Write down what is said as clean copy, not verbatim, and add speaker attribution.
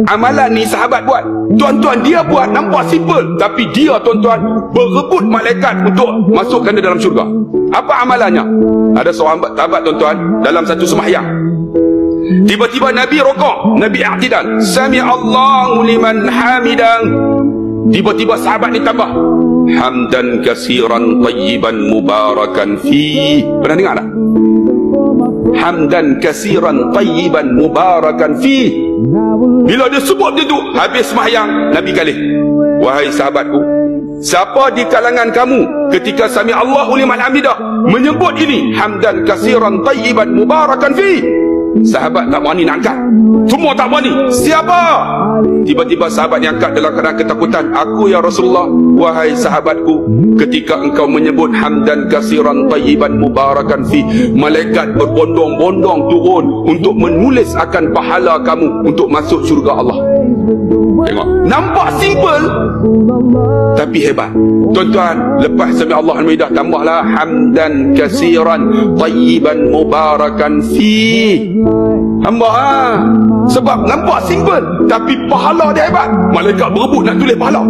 Speaker 1: Amalan ni sahabat buat. Tuan-tuan, dia buat nampak simple, tapi dia tuan-tuan berebut malaikat untuk masukkan dia dalam syurga. Apa amalannya? Ada seorang sahabat tuan-tuan dalam satu sembahyang, tiba-tiba Nabi rukuk, Nabi i'tidal, sami Allahu liman hamidah. Tiba-tiba sahabat ni tambah, hamdan kasiran tayyiban mubarakan fi. Pernah dengar tak? Hamdan kasiran tayyiban mubarakan fi. Bila dia sebut dia tu, habis sembahyang, Nabi galih, wahai sahabatku, siapa di kalangan kamu ketika sami Allahu liman hamidah menyebut ini, hamdan kasiran tayyiban mubarakan fi? Sahabat tak berani nak angkat, semua tak berani. Siapa? Tiba-tiba sahabat yang angkat dalam keadaan ketakutan, aku ya Rasulullah. Wahai sahabatku, ketika engkau menyebut hamdan kasiran tayyiban mubarakan fi, malaikat berbondong-bondong turun untuk menulis akan pahala kamu untuk masuk syurga Allah. Tengok, nampak simple tapi hebat. Tuan-tuan, lepas sami Allah al-Hamidah, tambahlah hamdan kasiran tayyiban mubarakan fi. Hamba sebab nampak simple tapi pahala dia hebat. Malaikat berebut nak tulis pahala.